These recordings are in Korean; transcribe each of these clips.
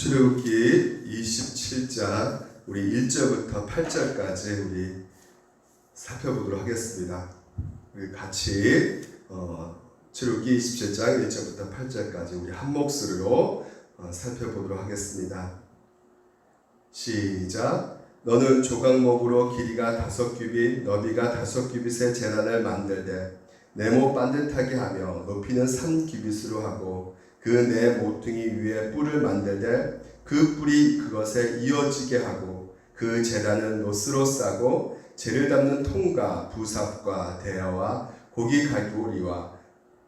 출애굽기 27장 우리 1절부터 8절까지 우리 살펴보도록 하겠습니다. 우리 같이 출애굽기 27장 1절부터 8절까지 우리 한 목소리로 살펴보도록 하겠습니다. 시작. 너는 조각목으로 길이가 5규빗, 너비가 5규빗의 제단을 만들되 네모 반듯하게 하며 높이는 3규빗으로 하고 그 네 모퉁이 위에 뿔을 만들되 그 뿔이 그것에 이어지게 하고 그 제단은 노스로 싸고 재를 담는 통과 부삽과 대야와 고기 갈고리와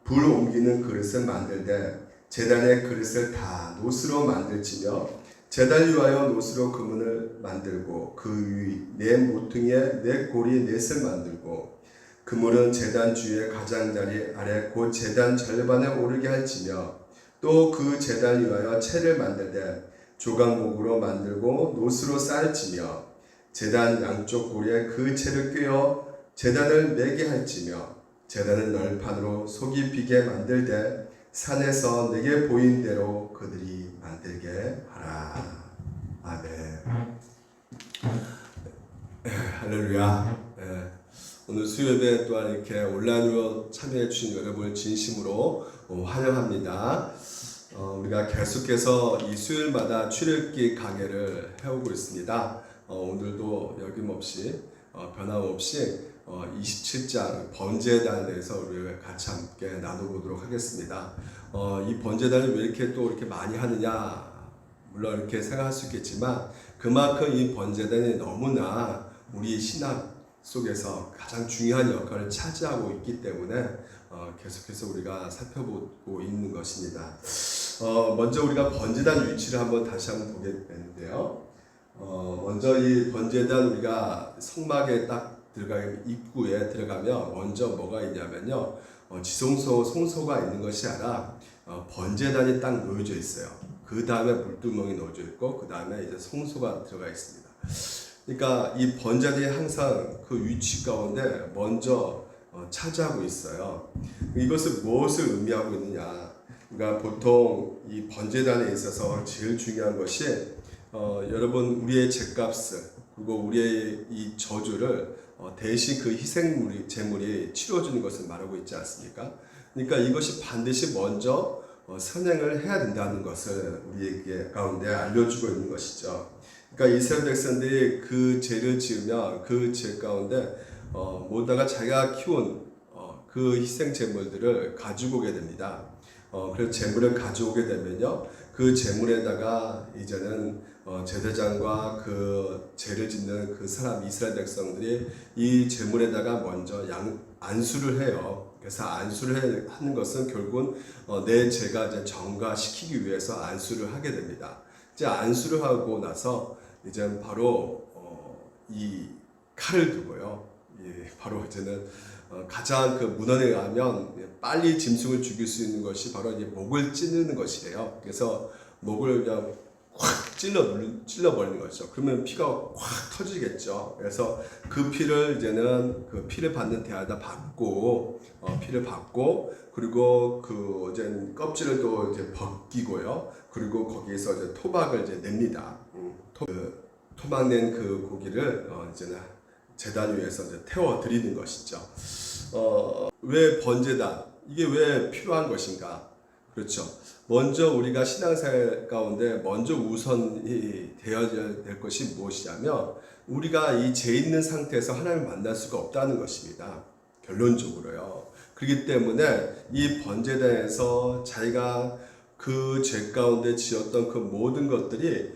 불 옮기는 그릇을 만들되 제단의 그릇을 다 노스로 만들지며 제단 위하여 노스로 그문을 만들고 그 위 네 모퉁이에 네 고리 넷을 만들고 그물은 제단 주위의 가장자리 아래 곧 제단 절반에 오르게 할지며 또 그 제단 위하여 채를 만들되 조각목으로 만들고 노스로 쌓을지며 제단 양쪽 고리에 그 채를 꿰어 제단을 매게 할지며 제단은 널판으로 속이 비게 만들되 산에서 내게 보인 대로 그들이 만들게 하라. 아멘. 할렐루야. 오늘 수요일에 또한 이렇게 온라인으로 참여해 주신 여러분을 진심으로 환영합니다. 우리가 계속해서 이 수요일마다 출애굽기 강해를 해오고 있습니다. 오늘도 여김없이 변함없이 27장 번제단에 대해서 우리가 같이 함께 나눠보도록 하겠습니다. 이 번제단을 왜 이렇게 또 이렇게 많이 하느냐, 물론 이렇게 생각할 수 있겠지만 그만큼 이 번제단이 너무나 우리 신앙 속에서 가장 중요한 역할을 차지하고 있기 때문에 계속해서 우리가 살펴보고 있는 것입니다. 먼저 우리가 번제단 위치를 다시 한번 보게 되는데요. 먼저 이 번제단 우리가 성막에 딱 입구에 들어가면 먼저 뭐가 있냐면요, 지성소 송소가 있는 것이 아니라 번제단이 딱 놓여져 있어요. 그 다음에 물두멍이 놓여져 있고 그 다음에 이제 송소가 들어가 있습니다. 그러니까 이 번제단이 항상 그 위치 가운데 먼저 차지하고 있어요. 이것은 무엇을 의미하고 있느냐? 그러니까 보통 이 번제단에 있어서 제일 중요한 것이 여러분 우리의 죄값을 그리고 우리의 이 저주를 대신 그 희생물이 제물이 치러주는 것을 말하고 있지 않습니까? 그러니까 이것이 반드시 먼저 선행을 해야 된다는 것을 우리에게 가운데 알려주고 있는 것이죠. 그러니까 이스라엘 백성들이 그 죄를 지으면 그 죄 가운데 모두가 자기가 키운 그 희생 제물들을 가지고 오게 됩니다. 그래서 제물을 가져오게 되면요, 그 제물에다가 이제는 제사장과 그 죄를 짓는 그 사람 이스라엘 백성들이 이 제물에다가 먼저 안수를 해요. 그래서 안수를 하는 것은 결국은 내 죄가 이제 정가시키기 위해서 안수를 하게 됩니다. 이제 안수를 하고 나서 이제 바로 이 칼을 두고요. 바로 이제는 가장 그 문헌에 의하면 빨리 짐승을 죽일 수 있는 것이 바로 이제 목을 찌르는 것이래요. 그래서 목을 그냥 확 찔러버리는 거죠. 그러면 피가 확 터지겠죠. 그래서 그 피를 이제는 그 피를 받는 데에다 받고 피를 받고 그리고 그 이제 껍질을 또 이제 벗기고요. 그리고 거기에서 이제 토박을 이제 냅니다. 토박 낸 그 고기를 이제는 제단 위에서 이제 태워 드리는 것이죠. 왜 번제단? 이게 왜 필요한 것인가? 그렇죠. 먼저 우리가 신앙생활 가운데 먼저 우선이 되어야 될 것이 무엇이냐면 우리가 이 죄 있는 상태에서 하나님을 만날 수가 없다는 것입니다. 결론적으로요. 그렇기 때문에 이 번제단에서 자기가 그 죄 가운데 지었던 그 모든 것들이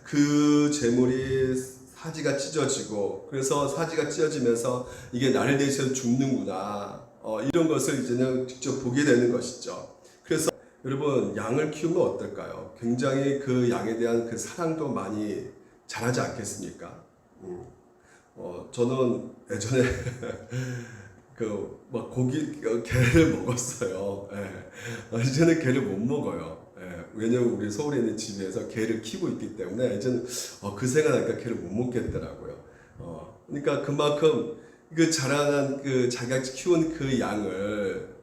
그 제물이 사지가 찢어지고 그래서 사지가 찢어지면서 이게 나를 대해서 죽는구나, 이런 것을 이제는 직접 보게 되는 것이죠. 그래서 여러분 양을 키우면 어떨까요? 굉장히 그 양에 대한 그 사랑도 많이 자라지 않겠습니까? 저는 예전에 게를 먹었어요. 이제는 게를 못 먹어요. 왜냐면 우리 서울에 있는 집에서 게를 키우고 있기 때문에 이제는 그 생각하니까 게를 못 먹겠더라고요. 그러니까 그만큼 그 자라난 그 자기가 키운 그 양을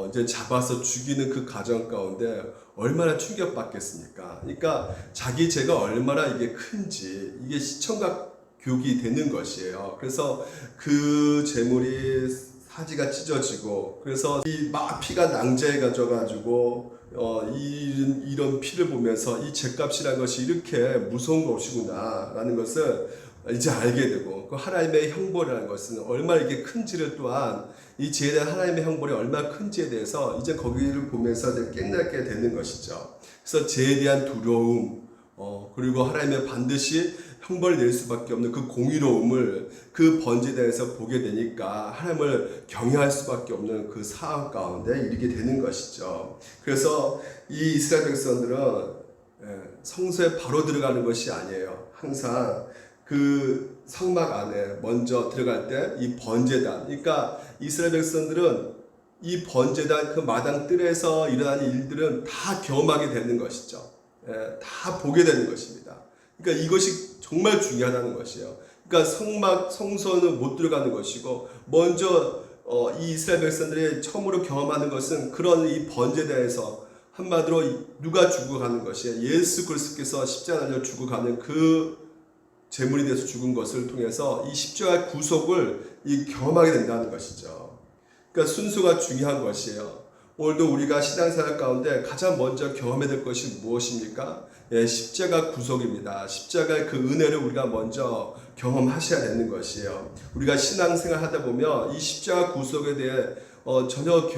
이제 잡아서 죽이는 그 과정 가운데 얼마나 충격받겠습니까? 그러니까 자기 죄가 얼마나 이게 큰지 이게 시청각 교육이 되는 것이에요. 그래서 그 재물이 사지가 찢어지고 그래서 이 막 피가 낭자해 가져가지고 이런 피를 보면서 이 죄값이라는 것이 이렇게 무서운 것이구나라는 것을 이제 알게 되고 그 하나님의 형벌이라는 것은 얼마나 이게 큰지를 또한 이 죄에 대한 하나님의 형벌이 얼마나 큰지에 대해서 이제 거기를 보면서 이제 깨닫게 되는 것이죠. 그래서 죄에 대한 두려움 그리고 하나님의 반드시 형벌을 낼 수밖에 없는 그 공의로움을 그 번제에 대해서 보게 되니까 하나님을 경외할 수밖에 없는 그 상황 가운데 이르게 되는 것이죠. 그래서 이 이스라엘 백성들은 성소에 바로 들어가는 것이 아니에요. 항상 그 성막 안에 먼저 들어갈 때 이 번제단, 그러니까 이스라엘 백성들은 이 번제단 그 마당 뜰에서 일어나는 일들은 다 경험하게 되는 것이죠. 다 보게 되는 것입니다. 그러니까 이것이 정말 중요하다는 것이에요. 그러니까 성소는 못 들어가는 것이고 먼저 이 이스라엘 백성들이 처음으로 경험하는 것은 그런 이 번제단에서 한마디로 누가 죽어가는 것이에요. 예수 그리스도께서 십자가를 죽어가는 그 제물이 돼서 죽은 것을 통해서 이 십자가의 구속을 경험하게 된다는 것이죠. 그러니까 순수가 중요한 것이에요. 오늘도 우리가 신앙생활 가운데 가장 먼저 경험해야 될 것이 무엇입니까? 십자가 구속입니다. 십자가의 그 은혜를 우리가 먼저 경험하셔야 되는 것이에요. 우리가 신앙생활 하다 보면 이 십자가 구속에 대해 전혀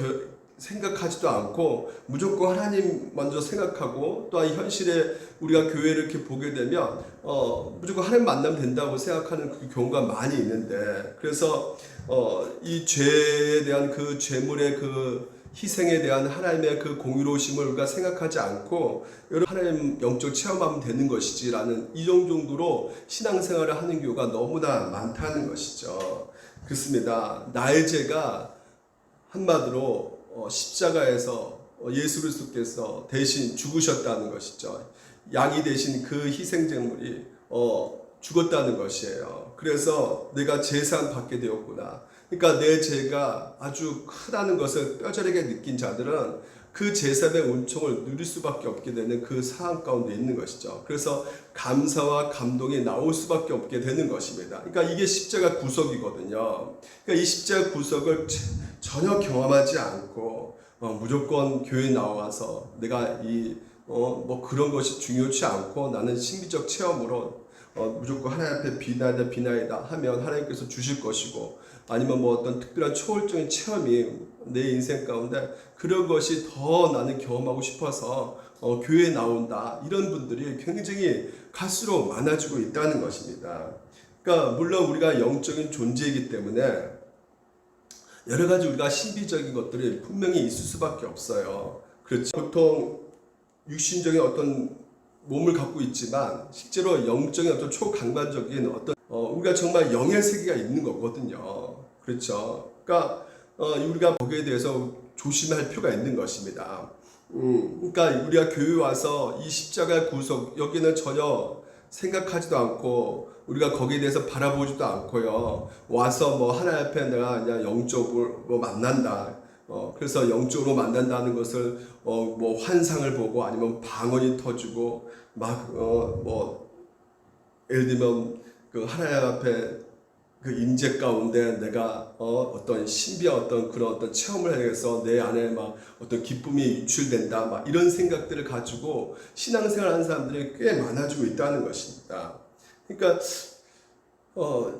생각하지도 않고 무조건 하나님 먼저 생각하고 또한 현실에 우리가 교회를 이렇게 보게 되면 무조건 하나님 만나면 된다고 생각하는 그 경우가 많이 있는데 그래서 이 죄에 대한 그 죄물의 그 희생에 대한 하나님의 그 공의로우심을 우리가 생각하지 않고 하나님 영적 체험하면 되는 것이지라는 이런 정도로 신앙생활을 하는 경우가 너무나 많다는 것이죠. 그렇습니다. 나의 죄가 한마디로 십자가에서 예수 그리스도께서 대신 죽으셨다는 것이죠. 양이 되신 그 희생제물이 죽었다는 것이에요. 그래서 내가 제사함 받게 되었구나. 그러니까 내 죄가 아주 크다는 것을 뼈저리게 느낀 자들은 그 제사의 은총을 누릴 수밖에 없게 되는 그 상황 가운데 있는 것이죠. 그래서 감사와 감동이 나올 수밖에 없게 되는 것입니다. 그러니까 이게 십자가 구속이거든요. 그러니까 이 십자가 구속을 전혀 경험하지 않고 무조건 교회 나와서 내가 뭐 그런 것이 중요치 않고 나는 심리적 체험으로 무조건 하나님 앞에 비나이다 하면 하나님께서 주실 것이고 아니면 뭐 어떤 특별한 초월적인 체험이 내 인생 가운데 그런 것이 더 나는 경험하고 싶어서 교회에 나온다 이런 분들이 굉장히 갈수록 많아지고 있다는 것입니다. 그러니까 물론 우리가 영적인 존재이기 때문에 여러 가지 우리가 신비적인 것들이 분명히 있을 수밖에 없어요. 그렇죠. 보통 육신적인 어떤 몸을 갖고 있지만 실제로 영적인 어떤 초강반적인 어떤 우리가 정말 영의 세계가 있는 거거든요. 그렇죠. 그러니까 우리가 거기에 대해서 조심할 필요가 있는 것입니다. 그러니까 우리가 교회 와서 이 십자가 구속 여기는 전혀 생각하지도 않고 우리가 거기에 대해서 바라보지도 않고요. 와서 뭐 하나님 앞에 내가 그냥 영적으로 뭐 만난다. 그래서 영적으로 만난다는 것을 뭐 환상을 보고 아니면 방언이 터지고 막 뭐 예를 들면 그 하나님 앞에 그 임재 가운데 내가 어떤 신비한 어떤 그런 어떤 체험을 해서 내 안에 막 어떤 기쁨이 유출된다 막 이런 생각들을 가지고 신앙생활하는 사람들이 꽤 많아지고 있다는 것입니다. 그러니까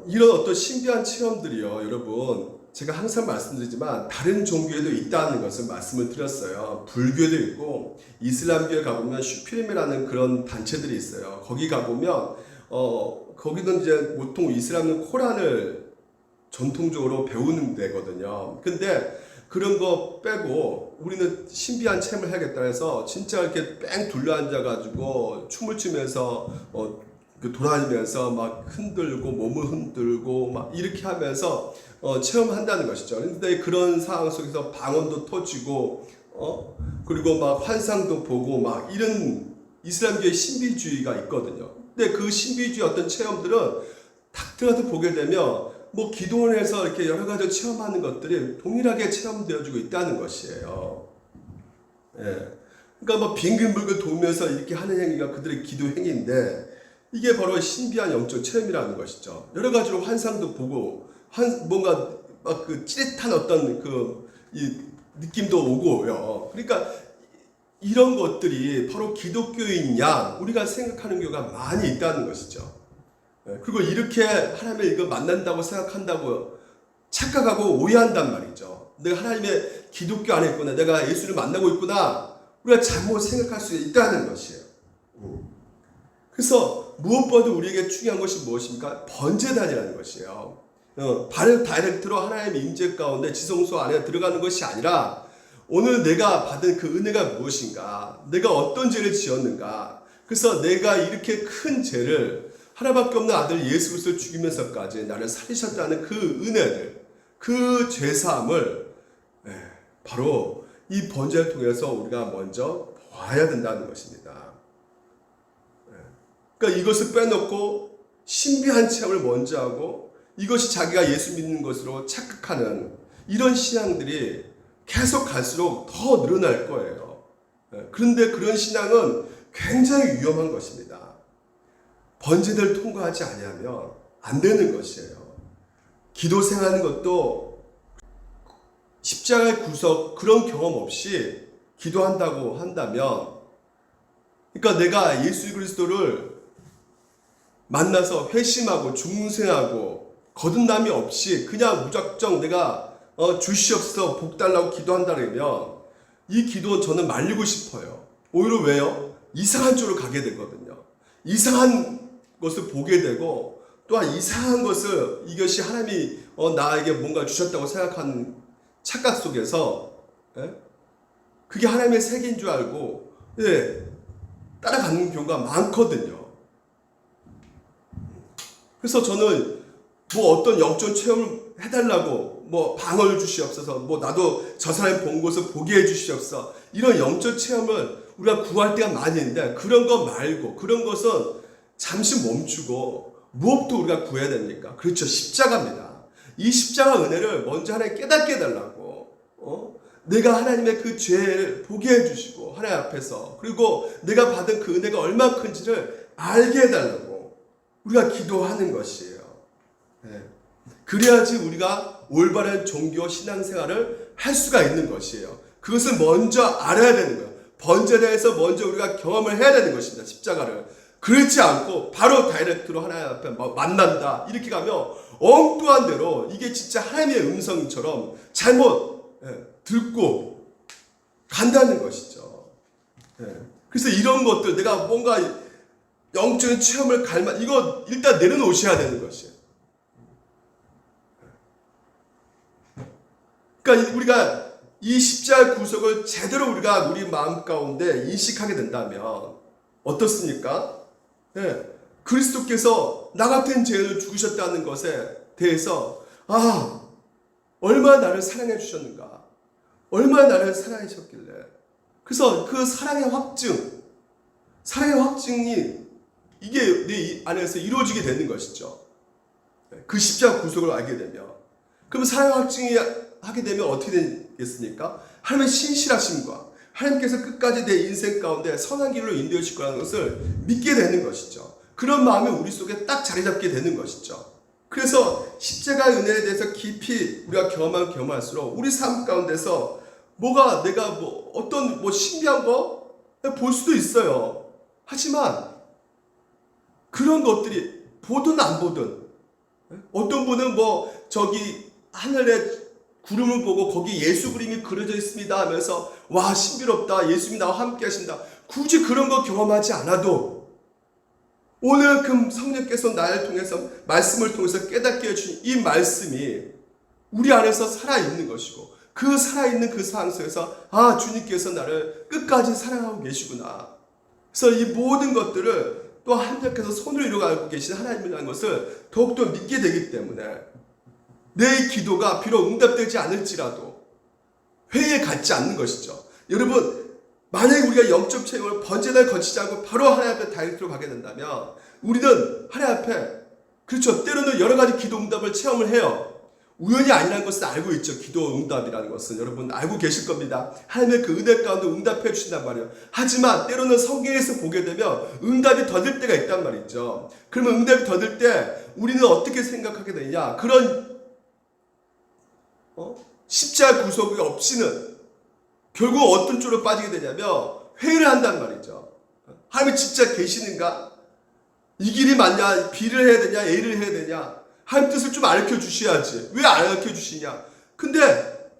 이런 어떤 신비한 체험들이요, 여러분. 제가 항상 말씀드리지만 다른 종교에도 있다는 것을 말씀을 드렸어요. 불교도 있고 이슬람교에 가보면 슈피림이라는 그런 단체들이 있어요. 거기 가보면 거기는 이제 보통 이슬람은 코란을 전통적으로 배우는 데거든요. 근데 그런 거 빼고 우리는 신비한 체험을 해야겠다 해서 진짜 이렇게 뺑 둘러앉아가지고 춤을 추면서 돌아다니면서 막 흔들고 몸을 흔들고 막 이렇게 하면서 체험한다는 것이죠. 그런데 그런 상황 속에서 방언도 터지고 그리고 막 환상도 보고 막 이런 이슬람교의 신비주의가 있거든요. 근데 그 신비주의 어떤 체험들은 딱 들어가서 보게 되면 뭐 기도원에서 이렇게 여러 가지 체험하는 것들이 동일하게 체험되어지고 있다는 것이에요. 예. 그러니까 뭐 빙글빙글 돌면서 이렇게 하는 행위가 그들의 기도 행위인데 이게 바로 신비한 영적 체험이라는 것이죠. 여러 가지로 환상도 보고 뭔가 막 그 찌릿한 어떤 이 느낌도 오고요. 그러니까 이런 것들이 바로 기독교인 양 우리가 생각하는 경우가 많이 있다는 것이죠. 그리고 이렇게 하나님을 이거 만난다고 생각한다고 착각하고 오해한단 말이죠. 내가 하나님의 기독교 안에 있구나, 내가 예수를 만나고 있구나, 우리가 잘못 생각할 수 있다는 것이에요. 그래서 무엇보다도 우리에게 중요한 것이 무엇입니까? 번제단이라는 것이에요. 바로 다이렉트로 하나님의 임재 가운데 지성소 안에 들어가는 것이 아니라 오늘 내가 받은 그 은혜가 무엇인가, 내가 어떤 죄를 지었는가, 그래서 내가 이렇게 큰 죄를 하나밖에 없는 아들 예수 그리스도를 죽이면서까지 나를 살리셨다는 그 은혜를, 그 죄사함을 바로 이 번제를 통해서 우리가 먼저 보아야 된다는 것입니다. 그러니까 이것을 빼놓고 신비한 체험을 먼저 하고 이것이 자기가 예수 믿는 것으로 착각하는 이런 신앙들이 계속 갈수록 더 늘어날 거예요. 그런데 그런 신앙은 굉장히 위험한 것입니다. 번제를 통과하지 아니하면 안 되는 것이에요. 기도 생활하는 것도 십자가의 구속 그런 경험 없이 기도한다고 한다면, 그러니까 내가 예수 그리스도를 만나서 회심하고 중생하고 거듭남이 없이 그냥 무작정 내가 주시옵소서 복 달라고 기도한다면 이 기도는 저는 말리고 싶어요. 오히려 왜요? 이상한 쪽으로 가게 되거든요. 이상한 것을 보게 되고 또한 이상한 것을 이것이 하나님이 나에게 뭔가 주셨다고 생각하는 착각 속에서 그게 하나님의 색인 줄 알고 따라가는 경우가 많거든요. 그래서 저는 뭐 어떤 영적 체험을 해달라고 뭐 방언을 주시옵소서, 뭐 나도 저 사람이 본 것을 보게 해주시옵소서, 이런 영적 체험을 우리가 구할 때가 많이 있는데 그런 거 말고, 그런 것은 잠시 멈추고 무엇부터 우리가 구해야 됩니까? 그렇죠, 십자가입니다. 이 십자가 은혜를 먼저 하나님 깨닫게 해달라고, 내가 하나님의 그 죄를 보게 해주시고 하나님 앞에서, 그리고 내가 받은 그 은혜가 얼마나 큰지를 알게 해달라고 우리가 기도하는 것이에요. 그래야지 우리가 올바른 종교 신앙생활을 할 수가 있는 것이에요. 그것을 먼저 알아야 되는 거예요. 번제에 대해서 먼저 우리가 경험을 해야 되는 것입니다. 십자가를. 그렇지 않고 바로 다이렉트로 하나님 앞에 만난다 이렇게 가면 엉뚱한 대로 이게 진짜 하나님의 음성처럼 잘못 듣고 간다는 것이죠. 그래서 이런 것들, 내가 뭔가 영적인 체험을 이거 일단 내려놓으셔야 되는 것이에요. 그러니까 우리가 이 십자가 구속을 제대로 우리가 우리 마음 가운데 인식하게 된다면 어떻습니까? 그리스도께서 나 같은 죄를 죽으셨다는 것에 대해서 얼마나 나를 사랑해 주셨는가, 얼마나 나를 사랑하셨길래, 그래서 그 사랑의 확증이 이게 내 안에서 이루어지게 되는 것이죠. 그 십자가 구속을 알게 되면. 그럼 사랑의 확증이 하게 되면 어떻게 되겠습니까? 하나님의 신실하심과 하나님께서 끝까지 내 인생 가운데 선한 길로 인도해 주실 거라는 것을 믿게 되는 것이죠. 그런 마음이 우리 속에 딱 자리 잡게 되는 것이죠. 그래서 십자가의 은혜에 대해서 깊이 우리가 경험할수록 우리 삶 가운데서 내가 어떤 신비한 거 볼 수도 있어요. 하지만 그런 것들이 보든 안 보든, 어떤 분은 저기 하늘에 구름을 보고 거기 예수 그림이 그려져 있습니다 하면서 와 신비롭다, 예수님이 나와 함께 하신다. 굳이 그런 거 경험하지 않아도 오늘 그 성령께서 나를 통해서 말씀을 통해서 깨닫게 해주신 이 말씀이 우리 안에서 살아있는 것이고, 그 살아있는 그 상황 속에서 주님께서 나를 끝까지 사랑하고 계시구나. 그래서 이 모든 것들을 또 하나님께서 손을 이루고 계신 하나님이라는 것을 더욱더 믿게 되기 때문에 내 기도가 비록 응답되지 않을지라도 회의에 갖지 않는 것이죠. 여러분, 만약에 우리가 영적 체험을 번제날 거치지 않고 바로 하나님 앞에 다이렉트로 가게 된다면 우리는 하나님 앞에 그렇죠. 때로는 여러 가지 기도 응답을 체험을 해요. 우연이 아니라는 것은 알고 있죠. 기도 응답이라는 것은 여러분 알고 계실 겁니다. 하나님의 그 은혜 가운데 응답해 주신단 말이에요. 하지만 때로는 성경에서 보게 되면 응답이 더딜 때가 있단 말이죠. 그러면 응답이 더딜 때 우리는 어떻게 생각하게 되냐? 그런 십자가 구속이 없이는 결국 어떤 쪽으로 빠지게 되냐면 회의를 한단 말이죠. 하나님 진짜 계시는가? 이 길이 맞냐? B를 해야 되냐? A를 해야 되냐? 하나님 뜻을 좀 알려 주셔야지. 왜 안 알려 주시냐? 근데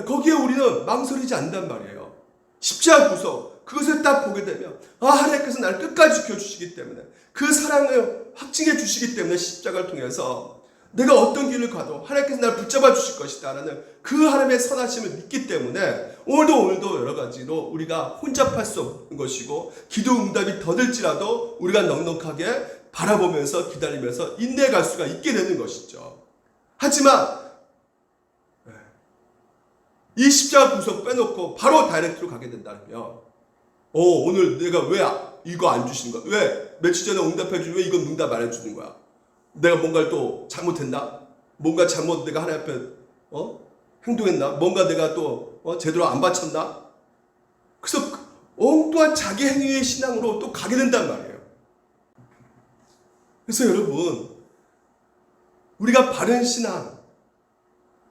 거기에 우리는 망설이지 않는단 말이에요. 십자가 구속 그것을 딱 보게 되면 하나님께서 나를 끝까지 지켜주시기 때문에 그 사랑을 확증해 주시기 때문에 십자가를 통해서 내가 어떤 길을 가도 하나님께서 나를 붙잡아 주실 것이다 라는 그 하나님의 선하심을 믿기 때문에 오늘도 여러 가지로 우리가 혼잡할 수 없는 것이고 기도 응답이 더딜지라도 우리가 넉넉하게 바라보면서 기다리면서 인내해 갈 수가 있게 되는 것이죠. 하지만 이 십자가 구속 빼놓고 바로 다이렉트로 가게 된다면 오늘 내가 왜 이거 안 주시는 거야? 왜 며칠 전에 응답해 주지 왜 이건 응답 안 해주는 거야? 내가 뭔가를 또 잘못했나? 뭔가 잘못 내가 하나님 앞에 행동했나? 뭔가 내가 또 제대로 안 바쳤나? 그래서 엉뚱한 자기 행위의 신앙으로 또 가게 된단 말이에요. 그래서 여러분 우리가 바른 신앙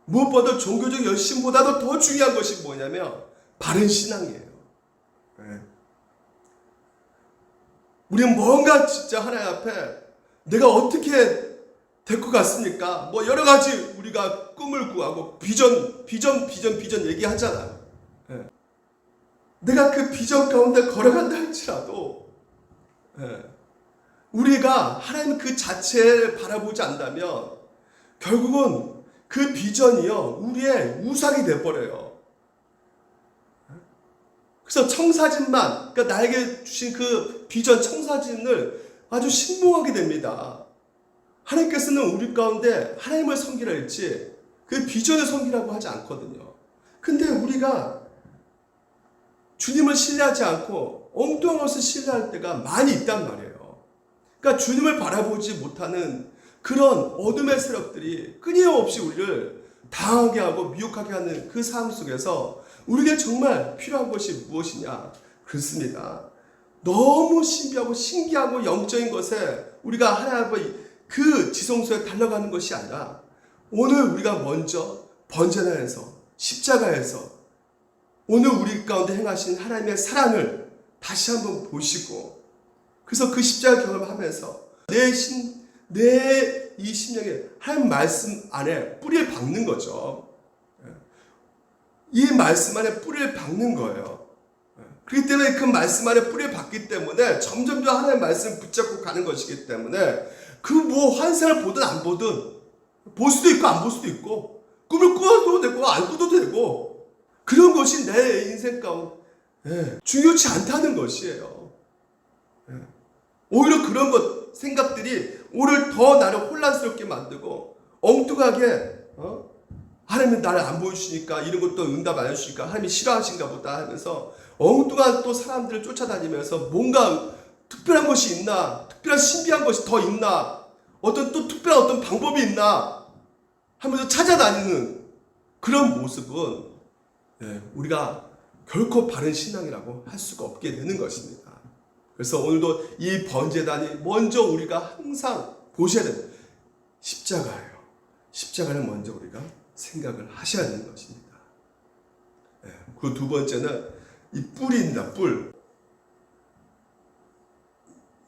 무엇보다 종교적 열심보다도 더 중요한 것이 뭐냐면 바른 신앙이에요. 네. 우리는 뭔가 진짜 하나님 앞에 내가 어떻게 될 것 같습니까? 뭐 여러 가지 우리가 꿈을 구하고 비전 얘기하잖아요. 네. 내가 그 비전 가운데 걸어간다 할지라도 우리가 하나님 그 자체를 바라보지 않는다면 결국은 그 비전이요 우리의 우상이 돼버려요. 그래서 청사진만 그러니까 나에게 주신 그 비전 청사진을 아주 신봉하게 됩니다. 하나님께서는 우리 가운데 하나님을 섬기라 했지 그 비전을 섬기라고 하지 않거든요. 근데 우리가 주님을 신뢰하지 않고 엉뚱한 것을 신뢰할 때가 많이 있단 말이에요. 그러니까 주님을 바라보지 못하는 그런 어둠의 세력들이 끊임없이 우리를 당하게 하고 미혹하게 하는 그 상황 속에서 우리에게 정말 필요한 것이 무엇이냐? 그렇습니다. 너무 신비하고 신기하고 영적인 것에 우리가 하나님의 그 지성소에 달려가는 것이 아니라 오늘 우리가 먼저 번제단에서 십자가에서 오늘 우리 가운데 행하신 하나님의 사랑을 다시 한번 보시고 그래서 그 십자가 경험을 하면서 내 이 심령에 하나님 말씀 안에 뿌리를 박는 거죠. 이 말씀 안에 뿌리를 박는 거예요. 그렇기 때문에 그 말씀 안에 뿌리를 박기 때문에 점점 더 하나님의 말씀을 붙잡고 가는 것이기 때문에 그 뭐 환상을 보든 안 보든 볼 수도 있고 안 볼 수도 있고 꿈을 꾸어도 되고 안 꾸도 되고 그런 것이 내 인생 가운데 중요치 않다는 것이에요. 오히려 그런 생각들이 오늘 더 나를 혼란스럽게 만들고 엉뚱하게 하나님은 나를 안 보여주시니까 이런 것도 응답 안 해주시니까 하나님이 싫어하신가 보다 하면서 엉뚱한 또 사람들을 쫓아다니면서 뭔가 특별한 것이 있나 특별한 신비한 것이 더 있나 어떤 또 특별한 어떤 방법이 있나 하면서 찾아다니는 그런 모습은 우리가 결코 바른 신앙이라고 할 수가 없게 되는 것입니다. 그래서 오늘도 이 번제단이 먼저 우리가 항상 보셔야 되는 십자가예요. 십자가를 먼저 우리가 생각을 하셔야 되는 것입니다. 그 두 번째는 이 뿔입니다. 뿔.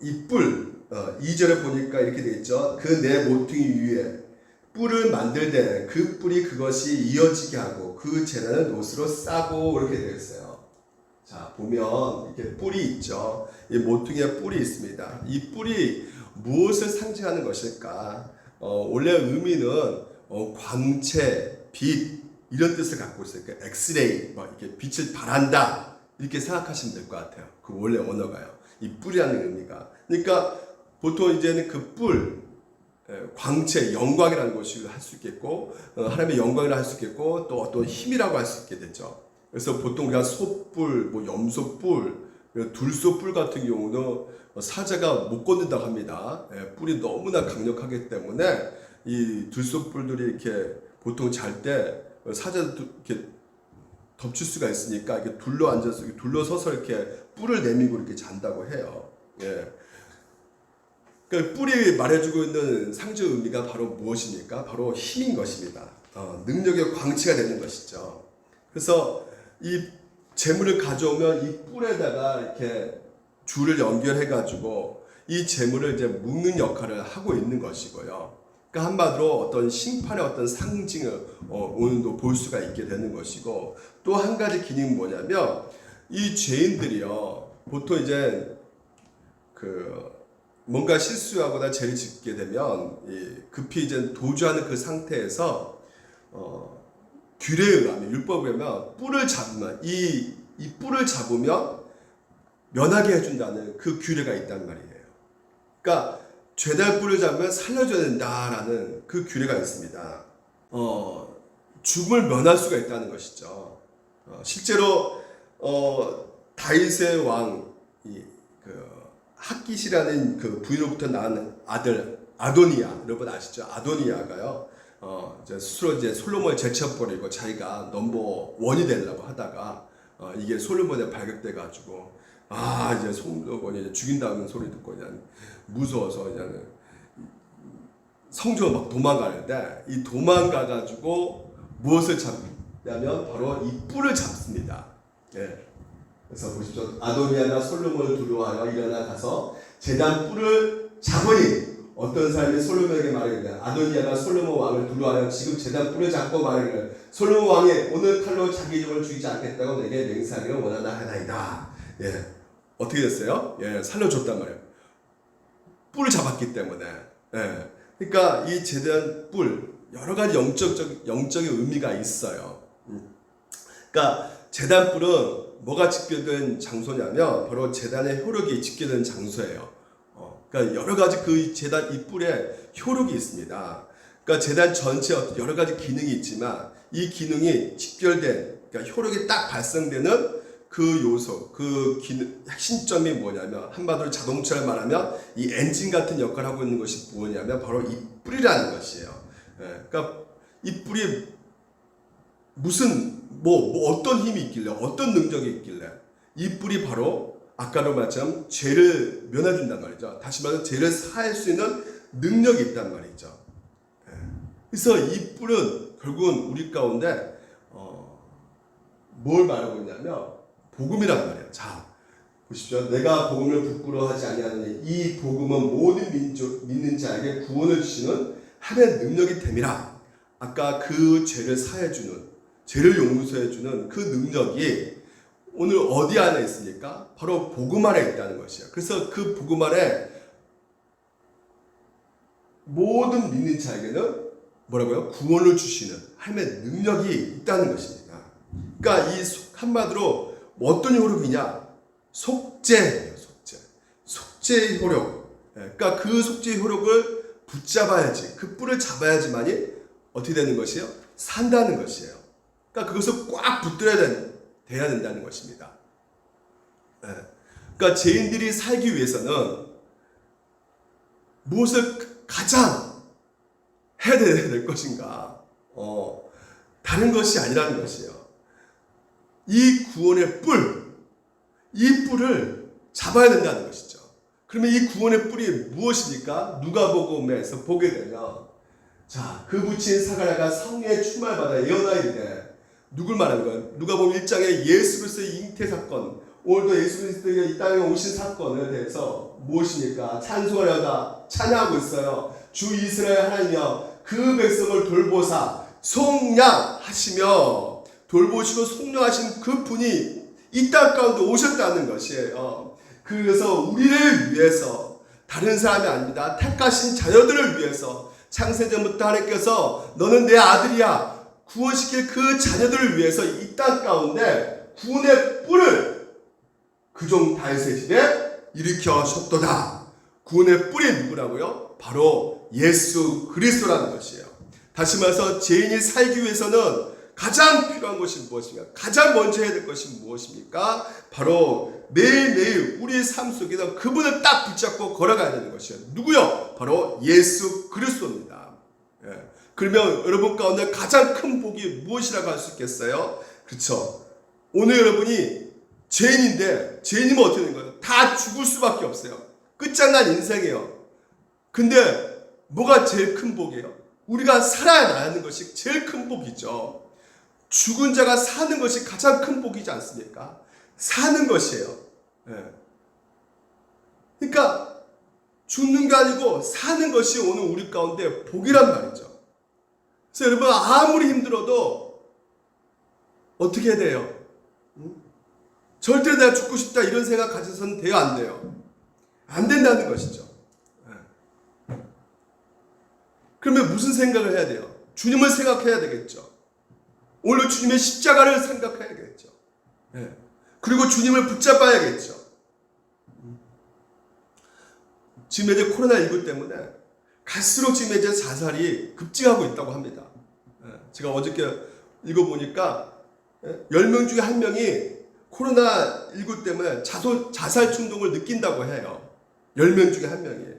이 뿔. 2절에 보니까 이렇게 되어 있죠. 그 내 모퉁이 위에 뿔을 만들되 그 뿔이 그것이 이어지게 하고 그 재단을 옷으로 싸고 이렇게 되어 있어요. 자, 보면 이렇게 뿔이 있죠. 이 모퉁이에 뿔이 있습니다. 이 뿔이 무엇을 상징하는 것일까? 원래 의미는 광채, 빛 이런 뜻을 갖고 있어요. 그러니까 엑스레이, 이렇게 빛을 발한다 이렇게 생각하시면 될 것 같아요. 그 원래 언어가요. 이 뿔이라는 의미가. 그러니까 보통 이제는 그 뿔, 광채, 영광이라는 것을 할 수 있겠고, 하나님의 영광이라 할 수 있겠고, 또 어떤 힘이라고 할 수 있게 되죠. 그래서 보통 우리가 소뿔, 뭐 염소뿔, 둘소뿔 같은 경우는 사자가 못 건든다고 합니다. 뿔이 너무나 강력하기 때문에 이 둘소뿔들이 이렇게 보통 잘 때 사자도 이렇게 덮칠 수가 있으니까 이렇게 둘러 앉아서 둘러서서 이렇게 뿔을 내밀고 이렇게 잔다고 해요. 그러니까 뿔이 말해주고 있는 상징 의미가 바로 무엇입니까? 바로 힘인 것입니다. 능력의 광치가 되는 것이죠. 그래서 이 재물을 가져오면 이 뿔에다가 이렇게 줄을 연결해 가지고 이 재물을 이제 묶는 역할을 하고 있는 것이고요. 그러니까 한마디로 어떤 심판의 어떤 상징을 오늘도 볼 수가 있게 되는 것이고, 또 한 가지 기능이 뭐냐면 이 죄인들이요 보통 이제 뭔가 실수하거나 죄를 짓게 되면 급히 이제 도주하는 그 상태에서 규례에 의하면 율법에 의하면 뿔을 잡으면 이 뿔을 잡으면 면하게 해준다는 그 규례가 있단 말이에요. 그러니까 죄달 뿔을 잡으면 살려줘야 된다라는 그 규례가 있습니다. 죽음을 면할 수가 있다는 것이죠. 실제로 다윗의 왕 핫깃이라는 그 부인으로부터 낳은 아들 아도니아, 여러분 아시죠? 아도니아가요. 이제 스스로 이제 솔로몬을 제쳐버리고 자기가 넘버 원이 되려고 하다가 이게 솔로몬에 발각돼 가지고 이제 솔로몬이 이제 죽인다는 소리 듣고 그냥 무서워서 그냥 성전을 막 도망가는데, 이 도망가 가지고 무엇을 잡냐면 바로 이 뿔을 잡습니다. 그래서 보십시오. 아도니아가 솔로몬을 두려워하여 일어나 가서 제단 뿔을 잡으니, 어떤 사람이 솔로몬에게 말하기를 아도니아가 솔로몬 왕을 두려워하여 지금 제단 뿔을 잡고 말하기를 솔로몬 왕이 오늘 칼로 자기 종을 죽이지 않겠다고 내게 맹세하기를 원하나 하나이다. 어떻게 됐어요? 살려줬단 말이에요. 뿔을 잡았기 때문에. 그러니까 이 제단 뿔 여러 가지 영적인 의미가 있어요. 그러니까 제단 뿔은 뭐가 집결된 장소냐면 바로 제단의 효력이 집결된 장소예요. 그러니까 여러 가지 그 제단 이 뿔에 효력이 있습니다. 그러니까 제단 전체에 여러 가지 기능이 있지만 이 기능이 집결된, 그러니까 효력이 딱 발생되는 그 요소, 그 기능, 핵심점이 뭐냐면 한마디로 자동차를 말하면 이 엔진 같은 역할을 하고 있는 것이 뭐냐면 바로 이 뿔이라는 것이에요. 그러니까 이 뿔이 무슨 어떤 힘이 있길래, 어떤 능력이 있길래 이 뿔이 바로 아까도 말처럼 죄를 면해준단 말이죠. 다시 말해서 죄를 사할 수 있는 능력이 있단 말이죠. 그래서 이 뿔은 결국은 우리 가운데 뭘 말하고 있냐면 복음이란 말이에요. 자, 보십시오. 내가 복음을 부끄러워하지 아니하느니 이 복음은 모든 민족 믿는 자에게 구원을 주시는 하나님의 능력이 됨이라. 아까 그 죄를 사해주는, 죄를 용서해주는 그 능력이 오늘 어디 안에 있습니까? 바로 복음 안에 있다는 것이에요. 그래서 그 복음 안에 모든 믿는 자에게는 뭐라고요? 구원을 주시는 하나님의 능력이 있다는 것입니다. 그러니까 이 한마디로 어떤 효력이냐? 속죄예요. 속죄의 효력. 그러니까 그 속죄의 효력을 붙잡아야지, 그 뿔을 잡아야지만이 어떻게 되는 것이에요? 산다는 것이에요. 그러니까 그것을 꽉 붙들어야 돼야 된다는 것입니다. 그러니까 죄인들이 살기 위해서는 무엇을 가장 해야 될 것인가? 다른 것이 아니라는 것이에요. 이 구원의 이 뿔을 잡아야 된다는 것이죠. 그러면 이 구원의 뿔이 무엇입니까? 누가복음에서 보게 되면, 자, 그 붙인 사가랴가 성령의 충만을 받아 예언하여 이르되, 누굴 말하는 거예요? 누가복음 1장에 예수 그리스도의 잉태 사건, 오늘도 예수 그리스도가 이 땅에 오신 사건에 대해서 무엇입니까? 찬송하려다 찬양하고 있어요. 주 이스라엘 하나님이여 그 백성을 돌보사 속량하시며, 돌보시고 속량하신 그 분이 이 땅 가운데 오셨다는 것이에요. 그래서 우리를 위해서, 다른 사람이 아닙니다. 택하신 자녀들을 위해서 창세전부터 하나님께서 너는 내 아들이야 구원시킬 그 자녀들을 위해서 이 땅 가운데 구원의 뿔을 그종 다윗의 집에 일으켜셨도다. 구원의 뿔이 누구라고요? 바로 예수 그리스도라는 것이에요. 다시 말해서 죄인이 살기 위해서는 가장 필요한 것이 무엇입니까? 가장 먼저 해야 될 것이 무엇입니까? 바로 매일매일 우리의 삶 속에서 그분을 딱 붙잡고 걸어가야 되는 것이에요. 누구요? 바로 예수 그리스도입니다. 예. 그러면 여러분 가운데 가장 큰 복이 무엇이라고 할 수 있겠어요? 그렇죠. 오늘 여러분이 죄인인데 죄인이면 어떻게 되는 거예요? 다 죽을 수밖에 없어요. 끝장난 인생이에요. 근데 뭐가 제일 큰 복이에요? 우리가 살아나는 것이 제일 큰 복이죠. 죽은 자가 사는 것이 가장 큰 복이지 않습니까? 사는 것이에요. 예. 그러니까 죽는 게 아니고 사는 것이 오늘 우리 가운데 복이란 말이죠. 그래서 여러분 아무리 힘들어도 어떻게 해야 돼요? 절대 내가 죽고 싶다 이런 생각 가져서는 돼요, 안 돼요? 안 된다는 것이죠. 예. 그러면 무슨 생각을 해야 돼요? 주님을 생각해야 되겠죠. 오늘 주님의 십자가를 생각해야겠죠. 예. 그리고 주님을 붙잡아야겠죠. 지금 이제 코로나19 때문에 갈수록 지금 이제 자살이 급증하고 있다고 합니다. 예. 제가 어저께 읽어보니까 10명 중에 1명이 코로나19 때문에 자살 충동을 느낀다고 해요. 10명 중에 1명이.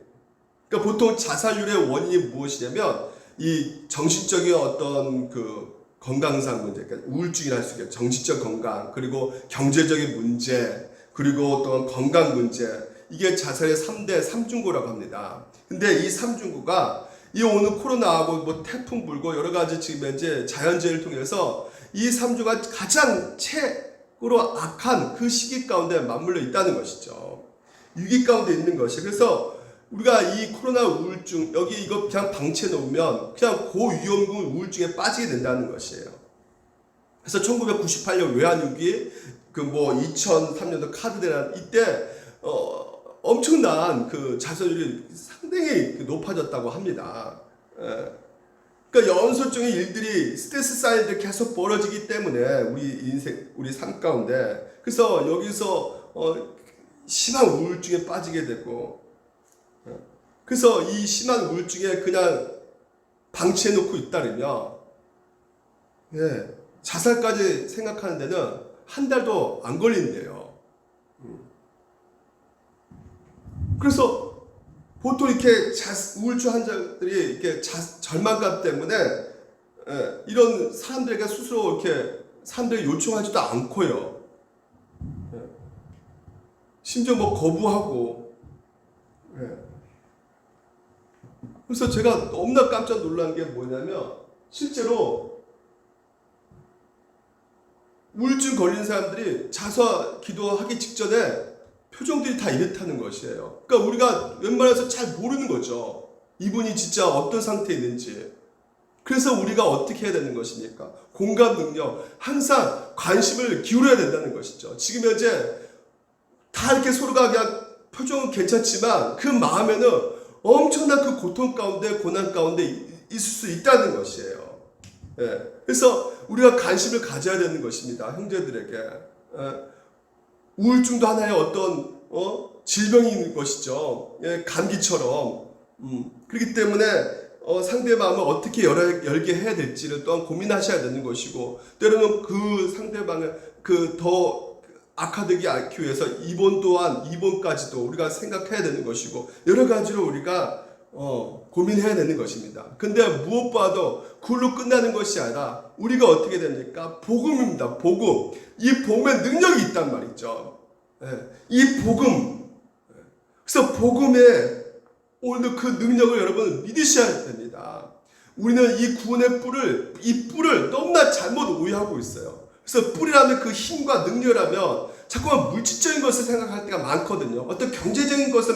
그러니까 보통 자살률의 원인이 무엇이냐면 이 정신적인 어떤 그 건강상 문제, 그러니까 우울증이라 할 수 있겠죠. 정신적 건강, 그리고 경제적인 문제, 그리고 또 건강 문제. 이게 자살의 3대 3중고라고 합니다. 근데 이 3중고가 이 오늘 코로나하고 뭐 태풍 불고 여러 가지 지금 현재 자연재해를 통해서 이 3주가 가장 최고로 악한 그 시기 가운데 맞물려 있다는 것이죠. 위기 가운데 있는 것이. 그래서 우리가 이 코로나 우울증, 여기 이거 그냥 방치해 놓으면 그냥 고위험군 우울증에 빠지게 된다는 것이에요. 그래서 1998년 외환위기, 그 뭐 2003년도 카드 대란, 이때, 엄청난 그 자살률이 상당히 높아졌다고 합니다. 예. 그러니까 연속적인 일들이 스트레스 쌓이는데 계속 벌어지기 때문에 우리 인생, 우리 삶 가운데. 그래서 여기서, 심한 우울증에 빠지게 되고, 그래서 이 심한 우울증에 그냥 방치해 놓고 있다면, 예, 자살까지 생각하는 데는 한 달도 안 걸린대요. 그래서 보통 이렇게 우울증 환자들이 이렇게 절망감 때문에, 예, 이런 사람들에게 스스로 이렇게 사람들이 요청하지도 않고요. 예, 심지어 뭐 거부하고, 예. 그래서 제가 너무나 깜짝 놀란 게 뭐냐면 실제로 우울증 걸린 사람들이 자살 기도하기 직전에 표정들이 다 이렇다는 것이에요. 그러니까 우리가 웬만해서 잘 모르는 거죠. 이분이 진짜 어떤 상태에 있는지. 그래서 우리가 어떻게 해야 되는 것입니까? 공감 능력, 항상 관심을 기울여야 된다는 것이죠. 지금 현재 다 이렇게 서로가 그냥 표정은 괜찮지만 그 마음에는 엄청난 그 고통 가운데, 고난 가운데 있을 수 있다는 것이에요. 예. 그래서 우리가 관심을 가져야 되는 것입니다. 형제들에게. 예. 우울증도 하나의 어떤 질병인 것이죠. 예. 감기처럼. 그렇기 때문에 상대의 마음을 어떻게 열게 해야 될지를 또한 고민하셔야 되는 것이고, 때로는 그 상대방을 더 악화되지 않기 위해서 입원까지도 우리가 생각해야 되는 것이고, 여러 가지로 우리가 고민해야 되는 것입니다. 근데 무엇보다도 그걸로 끝나는 것이 아니라 우리가 어떻게 됩니까? 복음입니다. 복음. 이 복음에 능력이 있단 말이죠. 예, 이 복음. 그래서 복음에 오늘 그 능력을 여러분 믿으셔야 됩니다. 우리는 이 구원의 뿔을 너무나 잘못 오해하고 있어요. 그래서 뿔이라면 그 힘과 능력이라면 자꾸만 물질적인 것을 생각할 때가 많거든요. 어떤 경제적인 것을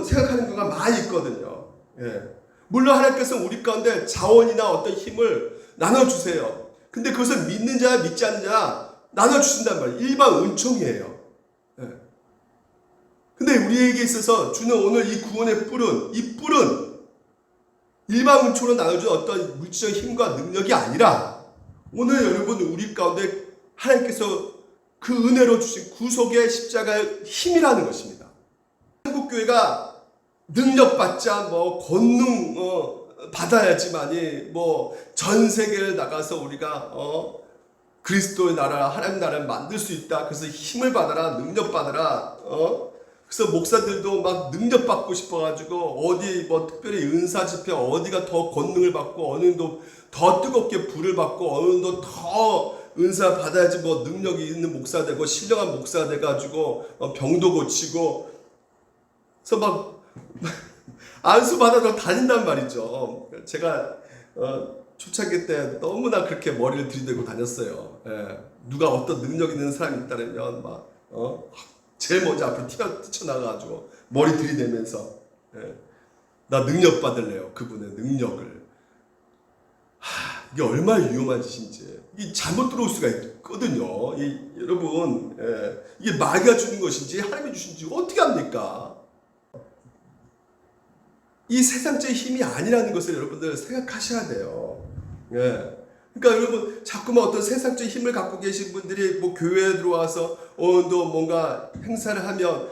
생각하는 경우가 많이 있거든요. 예. 물론 하나님께서 우리 가운데 자원이나 어떤 힘을 나눠주세요. 근데 그것을 믿는 자, 믿지 않는 자 나눠주신단 말이에요. 일반 은총이에요. 예. 근데 우리에게 있어서 주는 오늘 이 구원의 뿔은, 이 뿔은 일반 은총으로 나눠준 어떤 물질적인 힘과 능력이 아니라 오늘 여러분 우리 가운데 하나님께서 그 은혜로 주신 구속의 십자가의 힘이라는 것입니다. 한국교회가 능력받자, 권능, 받아야지만이 뭐 전 세계를 나가서 우리가 그리스도의 나라, 하나님 나라를 만들 수 있다. 그래서 힘을 받아라, 능력 받아라. 그래서 목사들도 막 능력 받고 싶어가지고 어디 뭐 특별히 은사 집회 어디가 더 권능을 받고 어느 정도 더 뜨겁게 불을 받고 어느 정도 더 은사 받아야지 뭐 능력이 있는 목사 되고 신령한 목사 돼가지고 병도 고치고 그래서 막 안수 받아서 다닌단 말이죠. 제가 초창기 때 너무나 그렇게 머리를 들이대고 다녔어요. 예. 누가 어떤 능력 있는 사람이 있다면 막 제일 먼저 앞으로 뛰쳐나가가지고 머리 들이대면서 나 능력 받을래요. 그분의 능력을. 이게 얼마나 위험한 짓인지. 이 잘못 들어올 수가 있거든요. 여러분 이게 마귀가 주는 것인지 하나님이 주신지 어떻게 합니까? 이 세상적인 힘이 아니라는 것을 여러분들 생각하셔야 돼요. 예. 그러니까 여러분 자꾸만 어떤 세상적인 힘을 갖고 계신 분들이 뭐 교회에 들어와서 또 뭔가 행사를 하면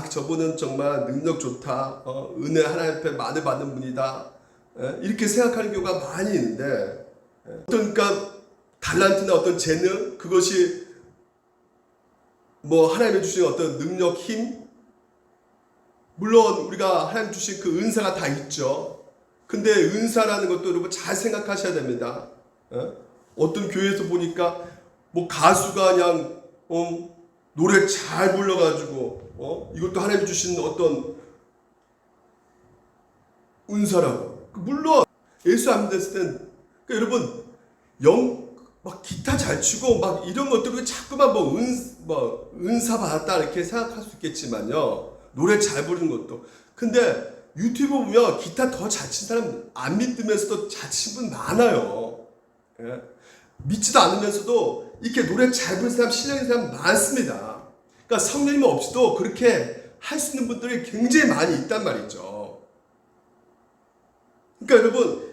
저분은 정말 능력 좋다. 은혜 하나님 앞에 많이 받는 분이다. 예? 이렇게 생각하는 경우가 많이 있는데 어떤 그러니까 달란트나 어떤 재능 그것이 뭐 하나님이 주신 어떤 능력 힘 물론 우리가 하나님 주신 그 은사가 다 있죠. 근데 은사라는 것도 여러분 잘 생각하셔야 됩니다. 어떤 교회에서 보니까 뭐 가수가 그냥 노래 잘 불러가지고 이것도 하나님 주신 어떤 은사라고. 물론 예수 안 믿었을 땐 그러니까 여러분 막 기타 잘 치고 막 이런 것들을 자꾸만 뭐 은사 받았다 이렇게 생각할 수 있겠지만요. 노래 잘 부르는 것도. 근데 유튜브 보면 기타 더 잘 친 사람 안 믿으면서도 잘 친 분 많아요. 예? 믿지도 않으면서도 이렇게 노래 잘 부르는 사람, 실력 있는 사람 많습니다. 그러니까 성령님 없이도 그렇게 할 수 있는 분들이 굉장히 많이 있단 말이죠. 그러니까 여러분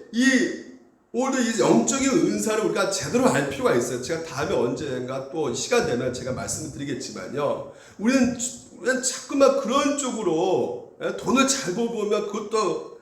오늘 이 영적인 은사를 우리가 제대로 알 필요가 있어요. 제가 다음에 언젠가 또 시간 되면 제가 말씀을 드리겠지만요. 우리는 자꾸만 그런 쪽으로 돈을 잘 벌면 그것도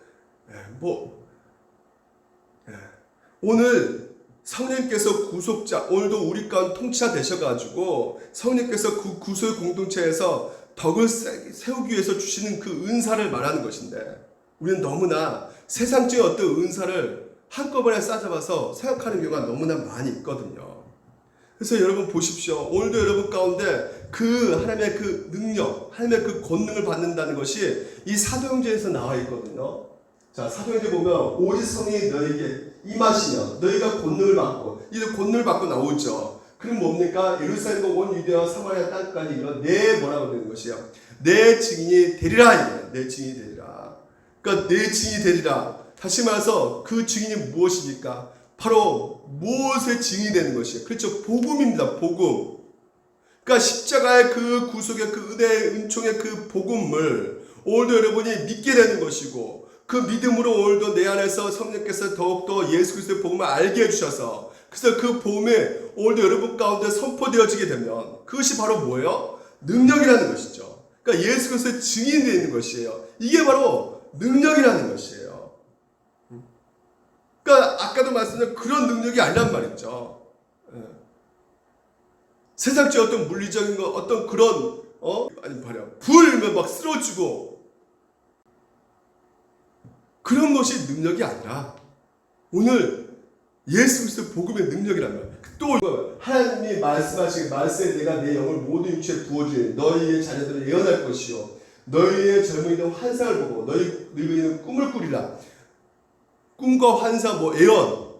오늘 성령님께서 구속자 오늘도 우리 가운데 통치자 되셔가지고 성령님께서 그 구속의 공동체에서 덕을 세우기 위해서 주시는 그 은사를 말하는 것인데 우리는 너무나 세상적인 어떤 은사를 한꺼번에 싸잡아서 생각하는 경우가 너무나 많이 있거든요. 그래서 여러분 보십시오. 오늘도 여러분 가운데 그 하나님의 그 능력, 하나님의 그 권능을 받는다는 것이 이 사도행전에서 나와 있거든요. 자, 사도행전 보면 오직 성령이 너에게 임하시면 너희가 권능을 받고 이 권능을 받고 나오죠. 그럼 뭡니까? 예루살렘과 온 유대와 사마리아 땅까지 이런 내 뭐라고 되는 것이요? 내 증인이 되리라. 이게 내 증인이 되리라. 그러니까 내 증인이 되리라. 다시 말해서 그 증인이 무엇입니까? 바로 무엇의 증인이 되는 것이에요. 그렇죠. 복음입니다. 복음. 그러니까 십자가의 그 구속의 그 은혜의 은총의 그 복음을 오늘도 여러분이 믿게 되는 것이고 그 믿음으로 오늘도 내 안에서 성령께서 더욱더 예수 그리스도의 복음을 알게 해주셔서 그래서 그 복음이 오늘도 여러분 가운데 선포되어지게 되면 그것이 바로 뭐예요? 능력이라는 것이죠. 그러니까 예수 그리스도의 증인이 되는 것이에요. 이게 바로 능력이라는 것이에요. 그러니까 아까도 말씀드린 그런 능력이 아니란 말이죠. 세상적 어떤 물리적인 거 어떤 그런 아니 말이야 불면 막 쓰러지고 그런 것이 능력이 아니라 오늘 예수 그리스도 복음의 능력이란 말이야. 또 하나님이 말씀하시기 말씀에 내가 내 영을 모든 육체에 부어주니 너희의 자녀들을 예언할 것이요 너희의 젊은이는 환상을 보고 너희 늙은이는 꿈을 꾸리라. 꿈과 환상 예언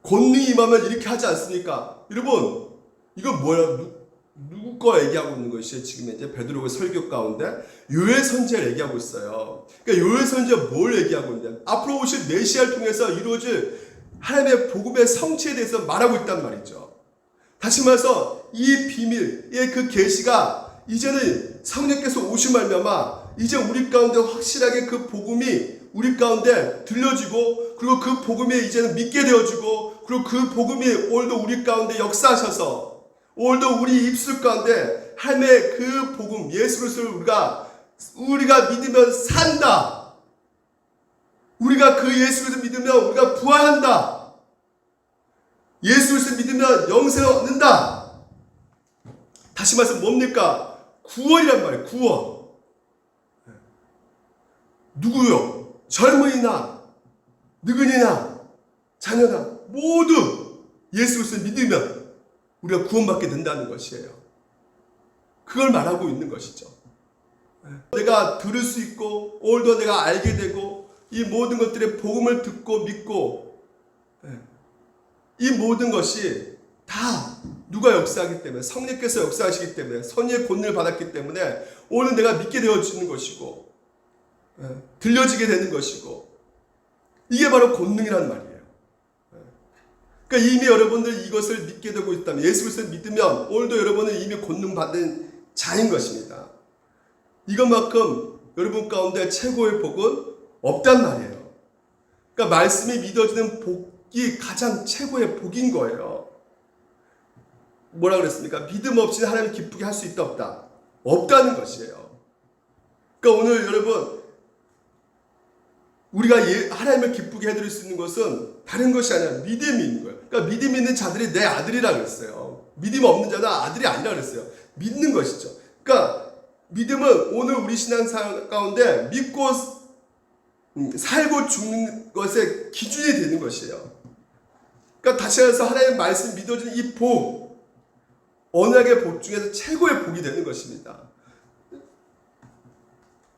권능이 임하면 이렇게 하지 않습니까? 여러분 이건 뭐야? 누구 거 얘기하고 있는 것이 지금 이제 베드로의 설교 가운데 요엘 선지자를 얘기하고 있어요. 그러니까 요엘 선지자가 뭘 얘기하고 있냐? 앞으로 오실 메시아를 통해서 이루어질 하나님의 복음의 성취에 대해서 말하고 있단 말이죠. 다시 말해서 이 비밀의 그 계시가 이제는 성령께서 오신 말미암아 이제 우리 가운데 확실하게 그 복음이 우리 가운데 들려지고 그리고 그 복음이 이제는 믿게 되어지고 그리고 그 복음이 오늘도 우리 가운데 역사하셔서 오늘도 우리 입술 가운데 하나님의 그 복음 예수 그리스도를 우리가 믿으면 산다. 우리가 그 예수 그리스도 믿으면 우리가 부활한다. 예수 그리스도 믿으면 영생을 얻는다. 다시 말해서 뭡니까? 구원이란 말이에요. 구원. 누구요? 젊은이나 늙은이나 자녀나 모두 예수 그리스도 믿으면 우리가 구원받게 된다는 것이에요. 그걸 말하고 있는 것이죠. 내가 들을 수 있고 오늘도 내가 알게 되고 이 모든 것들의 복음을 듣고 믿고 이 모든 것이 다 누가 역사하기 때문에 성령께서 역사하시기 때문에 선의의 권능을 받았기 때문에 오늘 내가 믿게 되어지는 것이고 들려지게 되는 것이고 이게 바로 권능이란 말이에요. 그러니까 이미 여러분들 이것을 믿게 되고 있다면 예수 그리스도를 믿으면 오늘도 여러분은 이미 권능 받은 자인 것입니다. 이것만큼 여러분 가운데 최고의 복은 없단 말이에요. 그러니까 말씀이 믿어지는 복이 가장 최고의 복인 거예요. 뭐라 그랬습니까? 믿음 없이는 하나님을 기쁘게 할 수 있다 없다? 없다는 것이에요. 그러니까 오늘 여러분 우리가 하나님을 기쁘게 해드릴 수 있는 것은 다른 것이 아니라 믿음이 있는 거예요. 그러니까 믿음이 있는 자들이 내 아들이라 그랬어요. 믿음 없는 자는 아들이 아니라 그랬어요. 믿는 것이죠. 그러니까 믿음은 오늘 우리 신앙생활 가운데 믿고 살고 죽는 것의 기준이 되는 것이에요. 그러니까 다시 말해서 하나님의 말씀 믿어지는 이 복, 언약의 복 중에서 최고의 복이 되는 것입니다.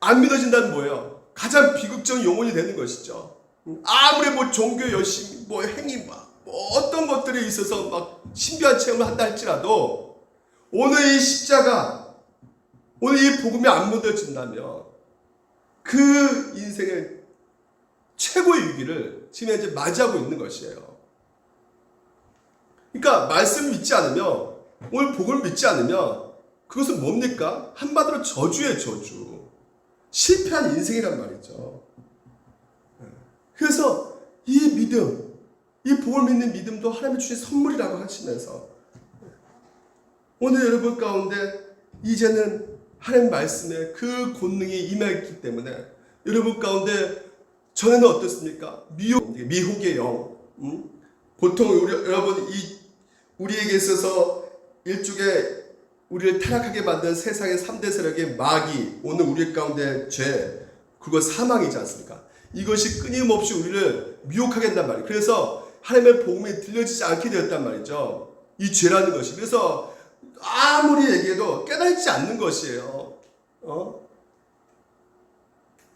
안 믿어진다는 뭐예요? 가장 비극적인 영혼이 되는 것이죠. 아무리 뭐 종교 열심히 뭐 행위 뭐 어떤 것들에 있어서 막 신비한 체험을 한다 할지라도 오늘 이 십자가 오늘 이 복음이 안 믿어진다면 그 인생의 최고의 위기를 지금 이제 맞이하고 있는 것이에요. 그러니까 말씀을 믿지 않으면 오늘 복을 믿지 않으면 그것은 뭡니까? 한마디로 저주예요. 저주. 실패한 인생이란 말이죠. 그래서 이 믿음, 이 복을 믿는 믿음도 하나님이 주신 선물이라고 하시면서 오늘 여러분 가운데 이제는 하나님 말씀에 그 권능이 임했기 때문에 여러분 가운데 전에는 어떻습니까? 미혹의 영. 보통 여러분 우리에게 있어서 일종의 우리를 타락하게 만든 세상의 3대 세력의 마귀, 오늘 우리 가운데 죄, 그거 사망이지 않습니까? 이것이 끊임없이 우리를 미혹하게 한단 말이에요. 그래서 하나님의 복음이 들려지지 않게 되었단 말이죠. 이 죄라는 것이. 그래서 아무리 얘기해도 깨닫지 않는 것이에요.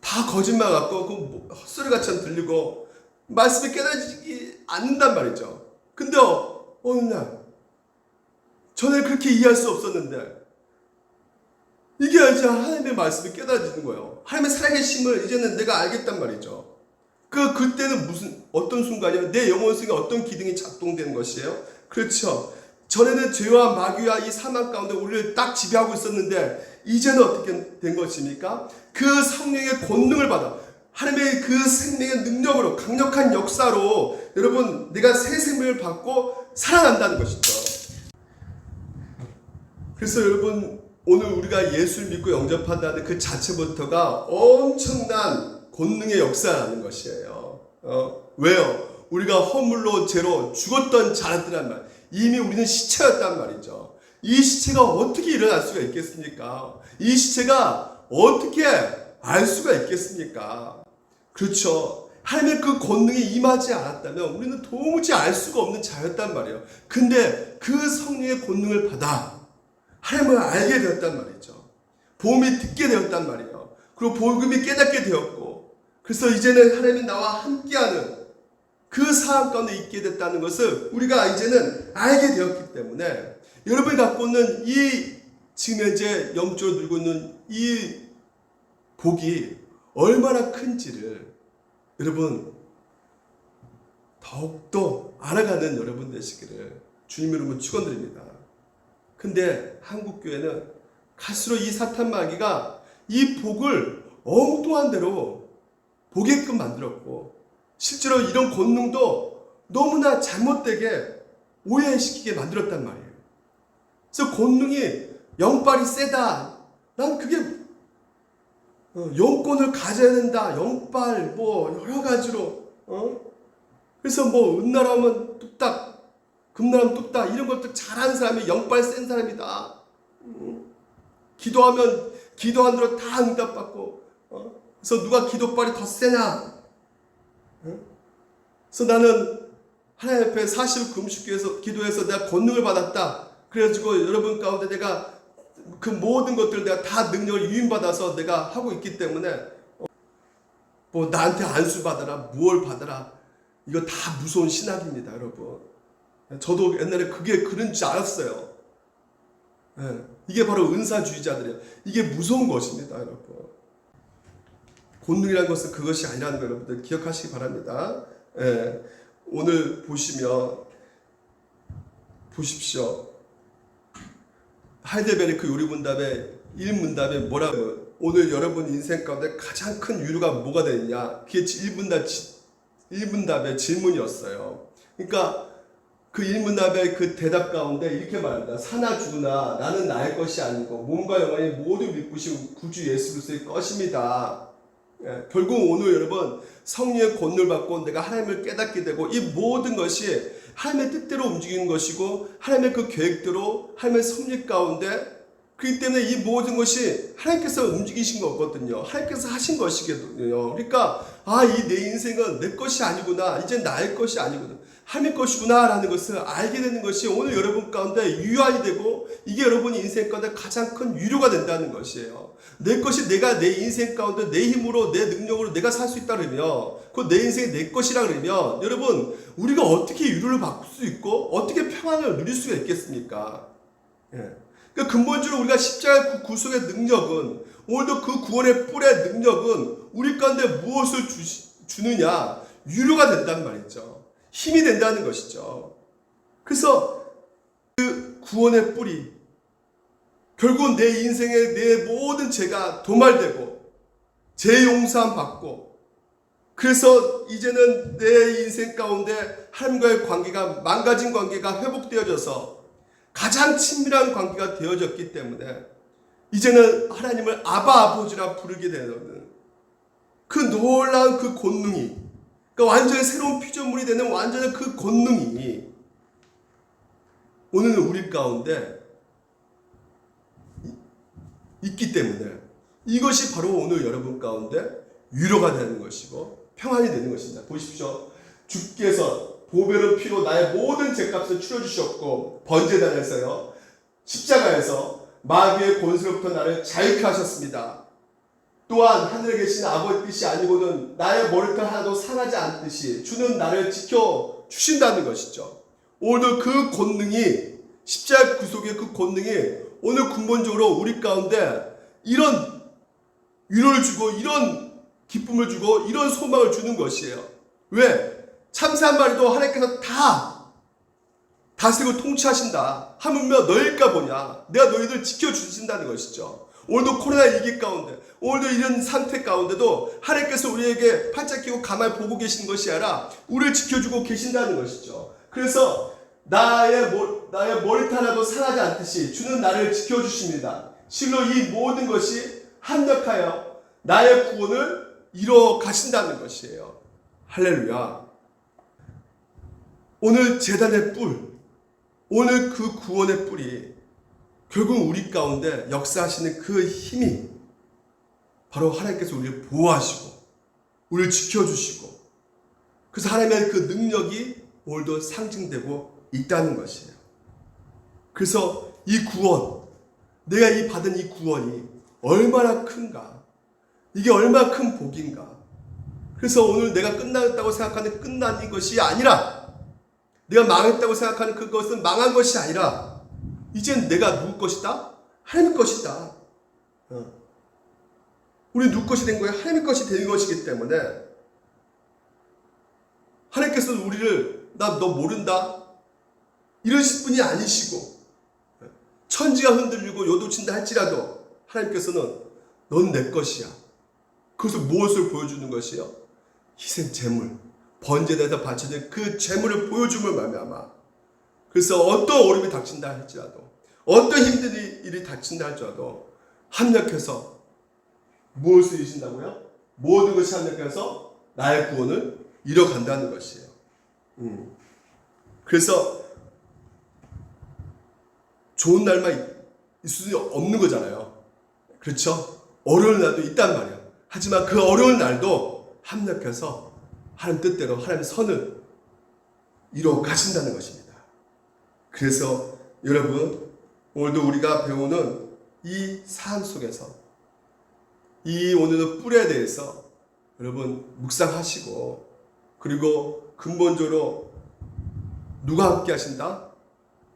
다 거짓말 같고 헛소리같이 들리고 말씀이 깨닫지 않는단 말이죠. 근데 어느 날 전에 그렇게 이해할 수 없었는데 이게 이제 하나님의 말씀이 깨달아지는 거예요. 하나님의 살아계심을 이제는 내가 알겠단 말이죠. 그때는 어떤 순간이면 내 영혼 속에 어떤 기능이 작동되는 것이에요? 그렇죠. 전에는 죄와 마귀와 이 사망 가운데 우리를 딱 지배하고 있었는데 이제는 어떻게 된 것입니까? 그 성령의 권능을 받아 하나님의 그 생명의 능력으로 강력한 역사로 여러분 내가 새 생명을 받고 살아난다는 것이죠. 그래서 여러분 오늘 우리가 예수를 믿고 영접한다는 그 자체부터가 엄청난 권능의 역사라는 것이에요. 왜요? 우리가 허물로 죄로 죽었던 자들란 말. 이미 우리는 시체였단 말이죠. 이 시체가 어떻게 일어날 수가 있겠습니까? 이 시체가 어떻게 알 수가 있겠습니까? 그렇죠. 하나님의 그 권능이 임하지 않았다면 우리는 도무지 알 수가 없는 자였단 말이에요. 근데 그 성령의 권능을 받아 하나님을 알게 되었단 말이죠. 복음이 듣게 되었단 말이에요. 그리고 복음이 깨닫게 되었고 그래서 이제는 하나님이 나와 함께하는 그 삶 가운데 있게 됐다는 것을 우리가 이제는 알게 되었기 때문에 여러분이 갖고 있는 이 지금 현재 영적으로 누리고 있는 이 복이 얼마나 큰지를 여러분 더욱더 알아가는 여러분 되시기를 주님 이름으로 축원드립니다. 근데 한국교회는 갈수록 이 사탄 마귀가 이 복을 엉뚱한 대로 보게끔 만들었고 실제로 이런 권능도 너무나 잘못되게 오해시키게 만들었단 말이에요. 그래서 권능이 영빨이 세다. 난 그게 영권을 가져야 된다. 영빨 뭐 여러 가지로. 그래서 뭐 은나라면 뚝딱, 금나라면 뚝딱 이런 것들 잘하는 사람이 영빨 센 사람이다. 기도하면 기도한 대로 다 응답받고. 그래서 누가 기도빨이 더 세냐? 그래서 나는 하나님 앞에 40일 금식기에서 기도해서 내가 권능을 받았다. 그래가지고 여러분 가운데 내가 그 모든 것들을 내가 다 능력을 유인받아서 내가 하고 있기 때문에 뭐 나한테 안수 받아라, 무얼 받아라, 이거 다 무서운 신학입니다, 여러분. 저도 옛날에 그게 그런 줄 알았어요. 이게 바로 은사주의자들이에요. 이게 무서운 것입니다, 여러분. 권능이라는 것은 그것이 아니라는 거 여러분들 기억하시기 바랍니다. 오늘 보십시오. 하이델베르크 그 요리문답의 1문답에 뭐라고, 오늘 여러분 인생 가운데 가장 큰 유료가 뭐가 되느냐, 그게 1문답의 질문이었어요. 그러니까 그 1문답의 그 대답 가운데 이렇게 말합니다. 사나 죽으나 나는 나의 것이 아니고 몸과 영혼이 모두 믿으신 구주 예수 그리스도의 것입니다. 결국 오늘 여러분 성령의 권능을 받고 내가 하나님을 깨닫게 되고 이 모든 것이 하나님의 뜻대로 움직이는 것이고 하나님의 그 계획대로 하나님의 섭리 가운데, 그렇기 때문에 이 모든 것이 하나님께서 움직이신 거거든요. 하나님께서 하신 것이거든요. 그러니까 이 내 인생은 내 것이 아니구나, 이제 나의 것이 아니구나, 하나님의 것이구나 라는 것을 알게 되는 것이 오늘 여러분 가운데 유효이 되고, 이게 여러분 인생 가운데 가장 큰 유료가 된다는 것이에요. 내 것이 내가 내 인생 가운데 내 힘으로 내 능력으로 내가 살 수 있다 그러면, 그 내 인생이 내 것이라 그러면 여러분 우리가 어떻게 유료를 바꿀 수 있고 어떻게 평안을 누릴 수가 있겠습니까? 그러니까 근본적으로 우리가 십자가 구속의 능력은, 오늘도 그 구원의 뿔의 능력은 우리 가운데 무엇을 주느냐, 유료가 된다는 말이죠. 힘이 된다는 것이죠. 그래서 그 구원의 뿔이 결국은 내 인생의 내 모든 죄가 도말되고 죄용서함 받고, 그래서 이제는 내 인생 가운데 하나님과의 관계가, 망가진 관계가 회복되어져서 가장 친밀한 관계가 되어졌기 때문에 이제는 하나님을 아바 아버지라 부르게 되는 그 놀라운 그 권능이, 그러니까 완전히 새로운 피조물이 되는 완전한 그 권능이 오늘 우리 가운데 있기 때문에 이것이 바로 오늘 여러분 가운데 위로가 되는 것이고 평안이 되는 것입니다. 보십시오. 주께서 보배로 피로 나의 모든 죄값을 치러주셨고 번제단에서요, 십자가에서 마귀의 권세로부터 나를 자유케 하셨습니다. 또한 하늘에 계신 아버지 뜻이 아니고는 나의 머리털 하나도 상하지 않듯이 주는 나를 지켜주신다는 것이죠. 오늘 그 권능이, 십자가 구속의 그 권능이 오늘 근본적으로 우리 가운데 이런 위로를 주고 이런 기쁨을 주고 이런 소망을 주는 것이에요. 왜? 참새 한 마리도 하나님께서 다 다스리고 통치하신다 하물며 너희일까 보냐, 내가 너희들 지켜주신다는 것이죠. 오늘도 코로나 위기 가운데, 오늘도 이런 상태 가운데도 하나님께서 우리에게 팔짝 끼고 가만히 보고 계신 것이 아니라 우리를 지켜주고 계신다는 것이죠. 그래서 나의 머리털 하나도 상하지 않듯이 주는 나를 지켜주십니다. 실로 이 모든 것이 합력하여 나의 구원을 이뤄 가신다는 것이에요. 할렐루야. 오늘 제단의 뿔, 오늘 그 구원의 뿔이 결국 우리 가운데 역사하시는 그 힘이 바로 하나님께서 우리를 보호하시고 우리를 지켜주시고, 그래서 하나님의 그 능력이 오늘도 상징되고 있다는 것이에요. 그래서 이 구원, 내가 이 받은 이 구원이 얼마나 큰가, 이게 얼마나 큰 복인가. 그래서 오늘 내가 끝났다고 생각하는 끝난 것이 아니라, 내가 망했다고 생각하는 그것은 망한 것이 아니라 이젠 내가 누구 것이다? 하나님 것이다. 우리 누구 것이 된 거예요? 하나님 것이 되는 것이기 때문에 하나님께서 우리를 나 너 모른다 이러실 분이 아니시고, 천지가 흔들리고 요동친다 할지라도 하나님께서는 넌 내 것이야. 그것을 무엇을 보여주는 것이요? 희생 제물, 번제대에서 바쳐진 그 제물을 보여줌을 말미암아. 그래서 어떤 어려움이 닥친다 할지라도, 어떤 힘든 일이 닥친다 할지라도 합력해서 무엇을 이루신다고요? 모든 것이 하나님께서 나의 구원을 이뤄간다는 것이에요. 그래서 좋은 날만 있을 수 없는 거잖아요. 그렇죠? 어려운 날도 있단 말이에요. 하지만 그 어려운 날도 하나님께서 하나님 뜻대로 하나님의 선을 이루어 가신다는 것입니다. 그래서 여러분, 오늘도 우리가 배우는 이 삶 속에서 이 오늘의 뿔에 대해서 여러분 묵상하시고, 그리고 근본적으로 누가 함께 하신다?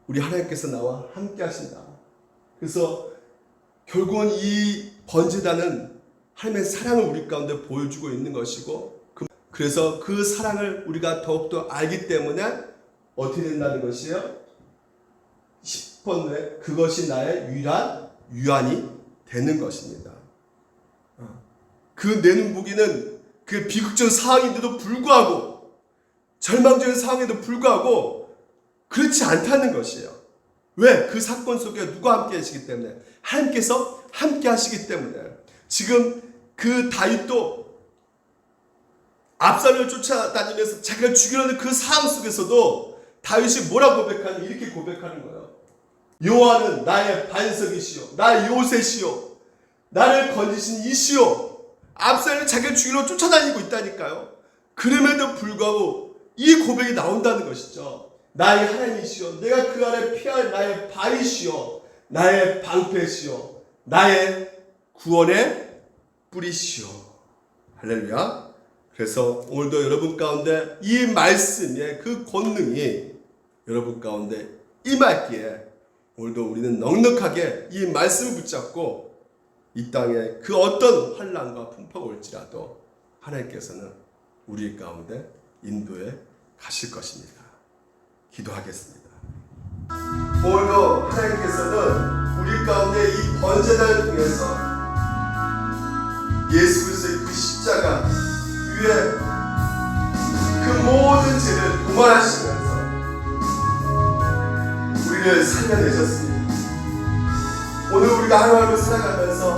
우리 하나님께서 나와 함께 하신다. 그래서 결국은 이 번제단은 하나님의 사랑을 우리 가운데 보여주고 있는 것이고, 그래서 그 사랑을 우리가 더욱더 알기 때문에 어떻게 된다는 것이에요? 10번 후에 그것이 나의 유일한 유한이 되는 것입니다. 그 내는 무기는 그 비극적 상황인데도 불구하고, 절망적인 상황에도 불구하고 그렇지 않다는 것이에요. 왜? 그 사건 속에 누가 함께 하시기 때문에, 하나님께서 함께 하시기 때문에. 지금 그 다윗도 압살롬을 쫓아다니면서 자기가 죽이려는 그 상황 속에서도 다윗이 뭐라고 고백하냐면 이렇게 고백하는 거예요. 여호와는 나의 반석이시요 나의 요새시요 나를 건지신 이시요. 압살롬이 자기를 죽이려 쫓아다니고 있다니까요. 그럼에도 불구하고 이 고백이 나온다는 것이죠. 나의 하나님이시여, 내가 그 아래 피할 나의 바위시여, 나의 방패시여, 나의 구원의 뿌리시여. 할렐루야. 그래서 오늘도 여러분 가운데 이 말씀의 그 권능이 여러분 가운데 임할기에, 오늘도 우리는 넉넉하게 이 말씀을 붙잡고 이 땅에 그 어떤 환난과 풍파가 올지라도 하나님께서는 우리 가운데 인도해 가실 것입니다. 기도하겠습니다. 오늘도 하나님께서는 우리 가운데 이 번제단을 통해서 예수 그리스도의 그 십자가 위에 그 모든 죄를 도말하시면서 우리를 살려내셨습니다. 오늘 우리가 하루하루 살아가면서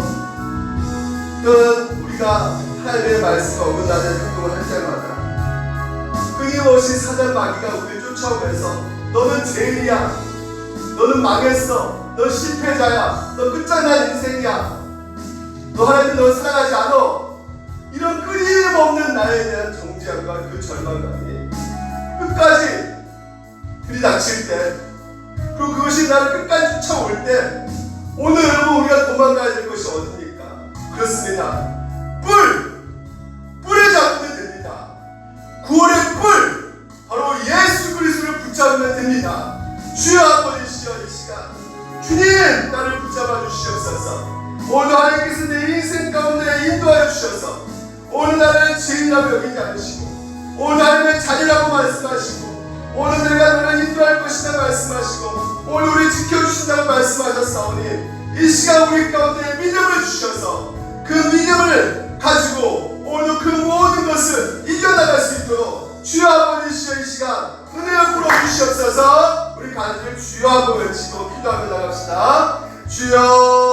또는 우리가 하나님의 말씀과 어긋나는 행동을 할 때마다 끊임없이 사단 마귀가 우리를 쫓아오면서 너는 죄인이야, 너는 망했어, 너 실패자야, 너 끝장난 인생이야, 너 하나님 너 사랑하지 않아, 이런 끊임없는 나에 대한 정죄함과 그 절망감이 끝까지 들이닥칠 때, 그리고 그것이 나를 끝까지 쫓아올 때, 오늘 여러분 우리가 도망가야 될 것이 어딥니까? 그렇습니다. 뿔을 잡으면 됩니다. 구원의 뿔, 바로 예수 그리스도를 붙잡으면 됩니다. 주여 아버지시여, 이 시간 주님 나를 붙잡아 주시옵소서. 오늘 하나님께서 내 인생 가운데 인도하여 주셔서 오늘 나를 죄인이라고 여기지 않으시고, 오늘 하나님의 자녀라고 말씀하시고, 오늘 내가 너를 인도할 것이다 말씀하시고, 오늘 우리 지켜주신다고 말씀하셨사오니 이 시간 우리 가운데 믿음을 주셔서 그 믿음을 가지고 오늘 그 모든 것을 이겨나갈 수 있도록 주여 아버지시여, 이 시간 은혜를 풀어주시옵소서. 우리 간절히 주여 한번 외치고 기도하며 나갑시다. 주여.